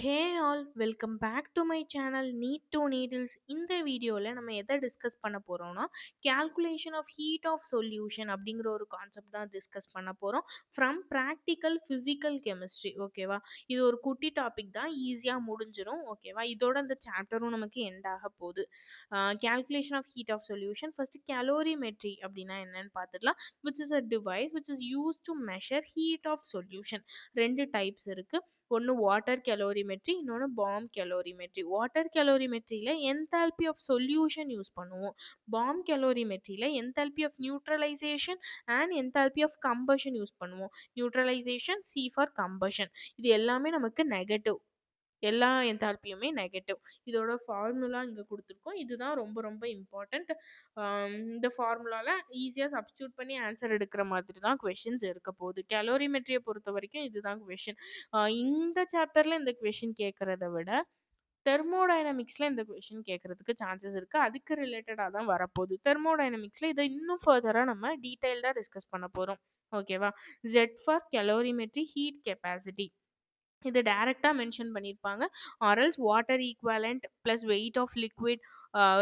Hey all welcome back to my channel NEET to needles. இந்த வீடியோவில் நம்ம எதை டிஸ்கஸ் பண்ண போகிறோம்னா calculation of heat of solution அப்படிங்கிற ஒரு கான்செப்ட் தான் டிஸ்கஸ் பண்ண போகிறோம் ஃப்ரம் ப்ராக்டிக்கல் ஃபிசிக்கல் கெமிஸ்ட்ரி. ஓகேவா, இது ஒரு குட்டி டாபிக் தான், ஈஸியாக முடிஞ்சிடும். ஓகேவா, இதோட அந்த சாப்டரும் நமக்கு எண்ட் ஆக போகுது. Calculation of heat of solution. First calorimetry அப்படின்னா என்னன்னு பார்த்துடலாம். Which is a device which is use to measure heat of solution. ரெண்டு டைப்ஸ் இருக்குது. ஒன்று வாட்டர் கேலோரிமெட்ரி, இன்னொன்று பாம் கேலோரிமெட்ரி. வாட்டர் கேலோரிமெட்ரியில் என்தால்பி ஆஃப் சொல்யூஷன் யூஸ் பண்ணுவோம். பாம் கேலோரிமெட்ரியில் enthalpy of neutralization and enthalpy of combustion use பண்ணுவோம். Neutralization C for combustion. இது எல்லாமே நமக்கு நெகட்டிவ், எல்லா என்தால்பியுமே நெகட்டிவ். இதோட ஃபார்முலா இங்கே கொடுத்துருக்கோம். இதுதான் ரொம்ப ரொம்ப இம்பார்ட்டண்ட். இந்த ஃபார்முலாவில் ஈஸியாக சப்ஸ்டியூட் பண்ணி ஆன்சர் எடுக்கிற மாதிரி தான் கொஷின்ஸ் இருக்க போகுது. கேலோரிமெட்ரியை பொறுத்த வரைக்கும் இதுதான் கொஷின். இந்த சாப்டரில் இந்த கொஷின் கேட்குறத விட தெர்மோடைனமிக்ஸில் இந்த கொஷின் கேட்குறதுக்கு சான்சஸ் இருக்குது. அதுக்கு ரிலேட்டடாக தான் வரப்போகுது. தெர்மோடைனமிக்ஸில் இதை இன்னும் ஃபர்தராக நம்ம டீட்டெயில்டாக டிஸ்கஸ் பண்ண போகிறோம். ஓகேவா, Z for calorimetry heat capacity. இது டைரெக்டாக மென்ஷன் பண்ணியிருப்பாங்க. ஆர்எல்ஸ் water equivalent plus weight of liquid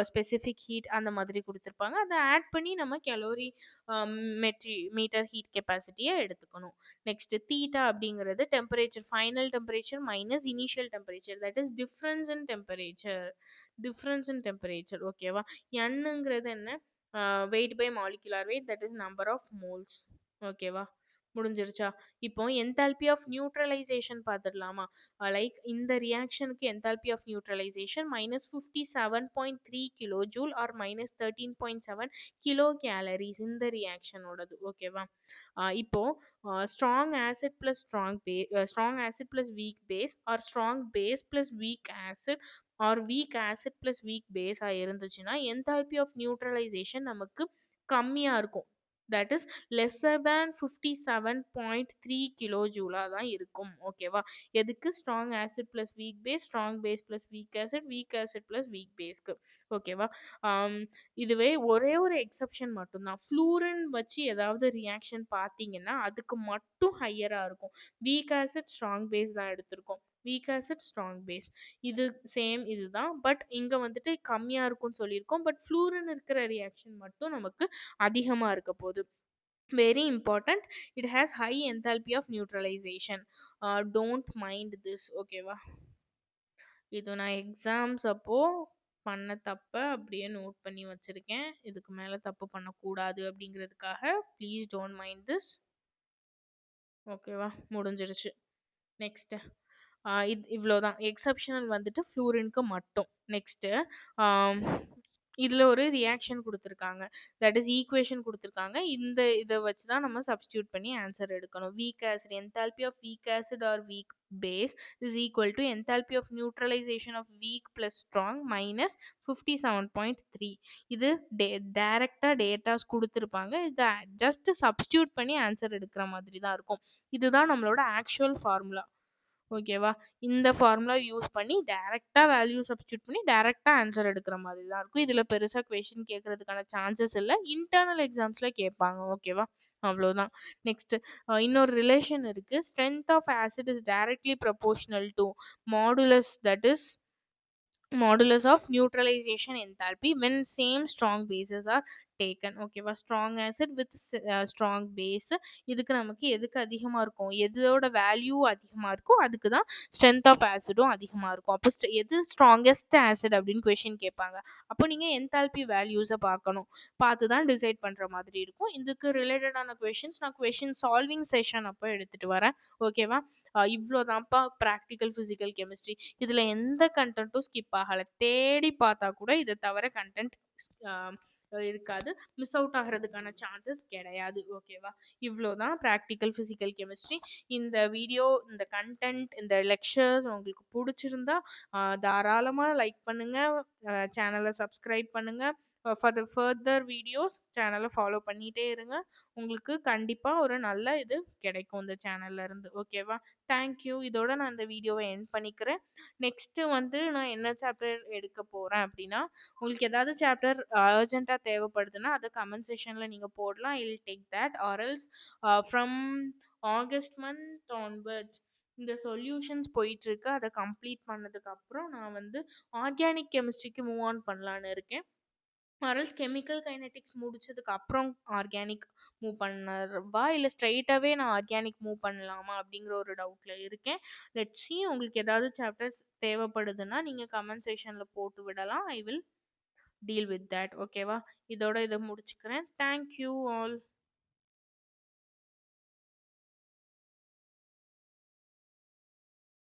specific heat அந்த மாதிரி கொடுத்துருப்பாங்க. அதை ஆட் பண்ணி நம்ம கேலோரி மீட்டர் ஹீட் கெப்பாசிட்டியை எடுத்துக்கணும். நெக்ஸ்ட் தீட்டா அப்படிங்கிறது temperature, final temperature minus initial temperature, that is difference in temperature. Difference in temperature. ஓகேவா, என்னங்கிறது என்ன? Weight by molecular weight, that is number of moles. ஓகேவா, முடிஞ்சிருச்சா? இப்போ என்தால்பி ஆஃப் நியூட்ரலைசேஷன் பார்த்துடலாமா? லைக் இந்த ரியாக்ஷனுக்கு enthalpy of neutralization -57.3 kilo joule or -13.7 kilo calories இந்த ரியாக்ஷனோடது. ஓகேவா, இப்போ strong acid plus strong acid plus weak base or strong base plus week acid or weak acid plus weak பேஸாக இருந்துச்சுன்னா enthalpy of neutralization நமக்கு கம்மியாக இருக்கும். That is lesser than 57.3 kilo ஜூலாக தான் இருக்கும். ஓகேவா, எதுக்கு? Strong acid plus weak base, strong base plus weak acid plus weak பேஸ்க்கு. ஓகேவா, இதுவே ஒரே ஒரு எக்ஸப்ஷன் மட்டும்தான். ஃப்ளூரின் வச்சு ஏதாவது ரியாக்ஷன் பார்த்தீங்கன்னா அதுக்கு மட்டும் ஹையராக இருக்கும். வீக் ஆசிட் ஸ்ட்ராங் பேஸ் தான் எடுத்திருக்கோம், வீக் ஆசிட் ஸ்ட்ராங் பேஸ். இது சேம் இதுதான், பட் இங்கே வந்துட்டு கம்மியாக இருக்கும்னு சொல்லியிருக்கோம். பட் ஃப்ளூரின் இருக்கிற ரியாக்ஷன் மட்டும் நமக்கு அதிகமாக இருக்க போகுது. Very important, it has high enthalpy of neutralization. Don't mind this. ஓகேவா, இது நான் எக்ஸாம்ஸ் அப்போ பண்ண தப்ப அப்படியே நோட் பண்ணி வச்சிருக்கேன். இதுக்கு மேலே தப்பு பண்ணக்கூடாது அப்படிங்கிறதுக்காக ப்ளீஸ் டோன்ட் மைண்ட் திஸ். ஓகேவா, முடிஞ்சிருச்சு. நெக்ஸ்ட்டு இது இவ்வளோதான். எக்ஸப்ஷனல் வந்துட்டு ஃப்ளூரினுக்கு மட்டும். நெக்ஸ்ட்டு இதில் ஒரு ரியாக்ஷன் கொடுத்துருக்காங்க, தட் இஸ் ஈக்குவேஷன் கொடுத்துருக்காங்க. இதை வச்சு தான் நம்ம சப்ஸ்டியூட் பண்ணி ஆன்சர் எடுக்கணும். Weak acid, enthalpy of weak acid or weak base is equal to enthalpy of neutralisation of weak plus strong minus 57.3. இது டைரெக்டாக டேட்டாஸ் கொடுத்துருப்பாங்க. இதை ஜஸ்ட் சப்ஸ்டியூட் பண்ணி ஆன்சர் எடுக்கிற மாதிரி தான் இருக்கும். இதுதான் நம்மளோட ஆக்சுவல் ஃபார்முலா. ஓகேவா, இந்த ஃபார்முலா யூஸ் பண்ணி டைரெக்டாக வேல்யூ சப்ஸ்டியூட் பண்ணி டைரெக்டாக ஆன்சர் எடுக்கிற மாதிரி தான் இருக்கும். இதில் பெருசாக கொஷின் கேட்கறதுக்கான சான்சஸ் இல்லை. இன்டர்னல் எக்ஸாம்ஸில் கேட்பாங்க. ஓகேவா, அவ்வளோதான். நெக்ஸ்ட் இன்னொரு ரிலேஷன் இருக்குது. Strength of acid is directly proportional to modulus, that is modulus of neutralization enthalpy when same strong bases are taken. ஓகேவா, strong acid with strong base, இதுக்கு நமக்கு எதுக்கு அதிகமாக இருக்கும், எதோட வேல்யூ அதிகமாக இருக்கும் அதுக்கு தான் ஸ்ட்ரென்த் ஆஃப் ஆசிடும் அதிகமாக இருக்கும். அப்போ எது ஸ்ட்ராங்கஸ்ட் ஆசிட் அப்படின்னு கொஷின் கேட்பாங்க. அப்போ நீங்கள் என்தால்பி வேல்யூஸை பார்த்து தான் டிசைட் பண்ணுற மாதிரி இருக்கும். இதுக்கு ரிலேட்டடான கொஷின்ஸ் நான் கொஷின் சால்விங் செஷன் அப்போ எடுத்துகிட்டு வரேன். ஓகேவா, இவ்வளோதான்ப்பா ப்ராக்டிக்கல் ஃபிசிக்கல் கெமிஸ்ட்ரி. இதில் எந்த கண்டென்ட்டும் ஸ்கிப் ஆகலை. தேடி பார்த்தா கூட இதை தவிர கண்டென்ட் இருக்காது, மிஸ் அவுட் ஆகிறதுக்கான சான்சஸ் கிடையாது. ஓகேவா, இவ்வளோதான் ப்ராக்டிக்கல் ஃபிசிக்கல் கெமிஸ்ட்ரி. இந்த வீடியோ, இந்த கண்டென்ட், இந்த லெக்சர்ஸ் உங்களுக்கு பிடிச்சிருந்தா தாராளமாக லைக் பண்ணுங்கள், சேனலை சப்ஸ்கிரைப் பண்ணுங்கள். ஃபார் த ஃபர்தர் வீடியோஸ் சேனலை ஃபாலோ பண்ணிகிட்டே இருங்க. உங்களுக்கு கண்டிப்பாக ஒரு நல்ல இது கிடைக்கும் இந்த சேனல்ல இருந்து. ஓகேவா, தேங்க்யூ. இதோட நான் இந்த வீடியோவை எண்ட் பண்ணிக்கிறேன். நெக்ஸ்ட்டு வந்து நான் என்ன சாப்டர் எடுக்க போகிறேன் அப்படின்னா, உங்களுக்கு ஏதாவது சாப்டர் அர்ஜென்ட்டாக தேவைப்படுதுன்னா அதை கமெண்ட் செஷனில் நீங்கள் போடலாம். I will take that or else from August month onwards இந்த சொல்யூஷன்ஸ் போயிட்டுருக்கு. அத கம்ப்ளீட் பண்ணதுக்கப்புறம் நான் வந்து ஆர்கானிக் கெமிஸ்ட்ரிக்கு மூவ் ஆன் பண்ணலான்னு இருக்கேன். ஆர்எல்ஸ் கெமிக்கல் கைனெட்டிக்ஸ் முடிச்சதுக்கு அப்புறம் ஆர்கானிக் மூவ் பண்ணவா, இல்லை ஸ்ட்ரெயிட்டாகவே நான் ஆர்கானிக் மூவ் பண்ணலாமா அப்படிங்கிற ஒரு டவுட்டில் இருக்கேன். Let's see. உங்களுக்கு ஏதாவது சாப்டர்ஸ் தேவைப்படுதுன்னா நீங்கள் கமெண்ட் செக்ஷனில் போட்டு விடலாம். I will deal with that. ஓகேவா? இதோட இதை முடிச்சுக்கிறேன். Thank you all.